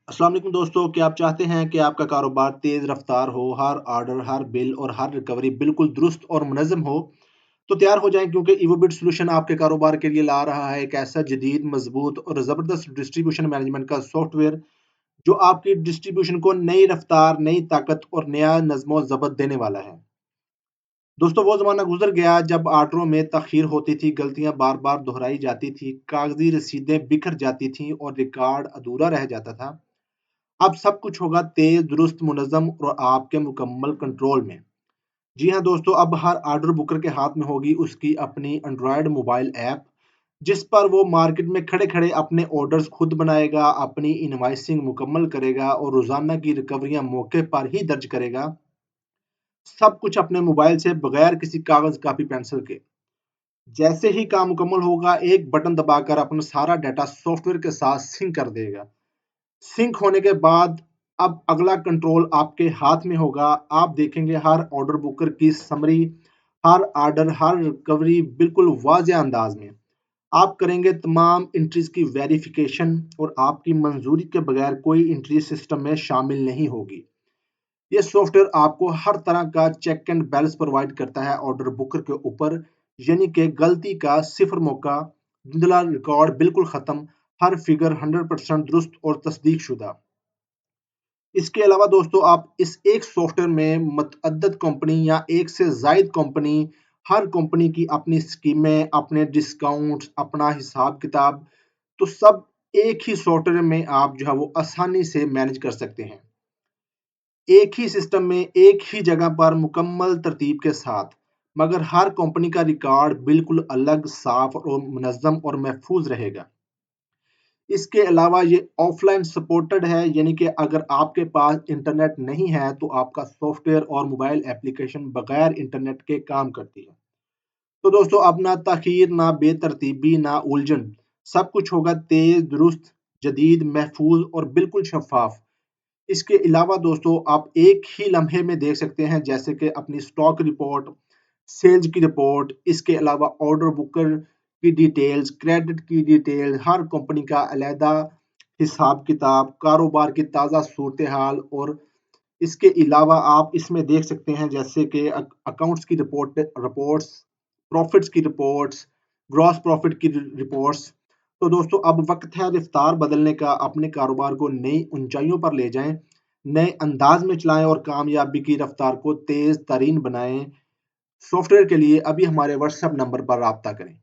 अस्सलाम वालेकुम दोस्तों, क्या आप चाहते हैं कि आपका कारोबार तेज़ रफ्तार हो, हर ऑर्डर, हर बिल और हर रिकवरी बिल्कुल दुरुस्त और मुनज़्ज़म हो? तो तैयार हो जाएँ क्योंकि इवोबिट सॉल्यूशन आपके कारोबार के लिए ला रहा है एक ऐसा जदीद, मज़बूत और ज़बरदस्त डिस्ट्रीब्यूशन मैनेजमेंट का सॉफ्टवेयर, जो आपकी डिस्ट्रीब्यूशन को नई रफ्तार, नई ताकत और नया नज़्म-ओ-ज़ब्त देने वाला है। दोस्तों, वो ज़माना गुज़र गया जब ऑर्डरों में तख़ीर होती थी, गलतियाँ बार-बार दोहराई जाती थी, कागज़ी रसीदें बिखर जाती थीं और रिकॉर्ड अधूरा रह जाता था। अब सब कुछ होगा तेज़, दुरुस्त, मुनज़्ज़म और आपके मुकम्मल कंट्रोल में। जी हाँ दोस्तों, अब हर ऑर्डर बुकर के हाथ में होगी उसकी अपनी एंड्रॉयड मोबाइल ऐप, जिस पर वो मार्केट में खड़े-खड़े अपने ऑर्डर्स खुद बनाएगा, अपनी इनवॉइसिंग मुकम्मल करेगा और रोज़ाना की रिकवरियाँ मौके पर ही दर्ज करेगा। सब कुछ अपने मोबाइल से बगैर किसी कागज़, कॉपी, पेंसिल के। जैसे ही काम मुकम्मल होगा, एक बटन दबाकर अपना सारा डाटा सॉफ्टवेयर के साथ सिंक कर देगा। सिंक होने के बाद अब अगला कंट्रोल आपके हाथ में होगा। आप देखेंगे हर ऑर्डर बुकर की समरी, हर ऑर्डर, हर रिकवरी बिल्कुल वाज़ेह अंदाज में। आप करेंगे तमाम एंट्रीज की वेरिफिकेशन और आपकी मंजूरी के बगैर कोई एंट्री सिस्टम में शामिल नहीं होगी। ये सॉफ्टवेयर आपको हर तरह का चेक एंड बैलेंस प्रोवाइड करता है ऑर्डर बुकर के ऊपर, यानी कि गलती का सिफर मौका, धुंधला रिकॉर्ड बिल्कुल खत्म, हर फिगर 100% दुरुस्त और तस्दीक शुदा। इसके अलावा दोस्तों, आप इस एक सॉफ्टवेयर में मतअद्दद कंपनी या एक से ज़ायद कंपनी, हर कंपनी की अपनी स्कीमें, अपने डिस्काउंट्स, अपना हिसाब किताब, तो सब एक ही सॉफ्टवेयर में आप जो है वो आसानी से मैनेज कर सकते हैं। एक ही सिस्टम में, एक ही जगह पर मुकम्मल तरतीब के साथ, मगर हर कंपनी का रिकॉर्ड बिल्कुल अलग, साफ और मुनज़्ज़म और महफूज रहेगा। इसके अलावा ये ऑफलाइन सपोर्टेड है, यानी कि अगर आपके पास इंटरनेट नहीं है तो आपका सॉफ्टवेयर और मोबाइल एप्लीकेशन बगैर इंटरनेट के काम करती है। तो दोस्तों, अब ना ताखीर, ना बेतरतीबी, ना उलझन, सब कुछ होगा तेज, दुरुस्त, जदीद, महफूज और बिल्कुल शफाफ। इसके अलावा दोस्तों, आप एक ही लम्हे में देख सकते हैं, जैसे कि अपनी स्टॉक रिपोर्ट, सेल्स की रिपोर्ट, इसके अलावा ऑर्डर बुकर की डिटेल्स, क्रेडिट की डिटेल, हर कंपनी का अलहदा हिसाब किताब, कारोबार की ताज़ा सूरत हाल, और इसके अलावा आप इसमें देख सकते हैं जैसे कि अकाउंट्स की रिपोर्ट्स, प्रॉफिट्स की रिपोर्ट्स, ग्रॉस प्रॉफिट की रिपोर्ट्स। तो दोस्तों, अब वक्त है रफ्तार बदलने का, अपने कारोबार को नई ऊंचाइयों पर ले जाएं, नए अंदाज में चलाएं और कामयाबी की रफ्तार को तेज तरीन बनाएं। सॉफ्टवेयर के लिए अभी हमारे व्हाट्सएप नंबर पर राब्ता करें।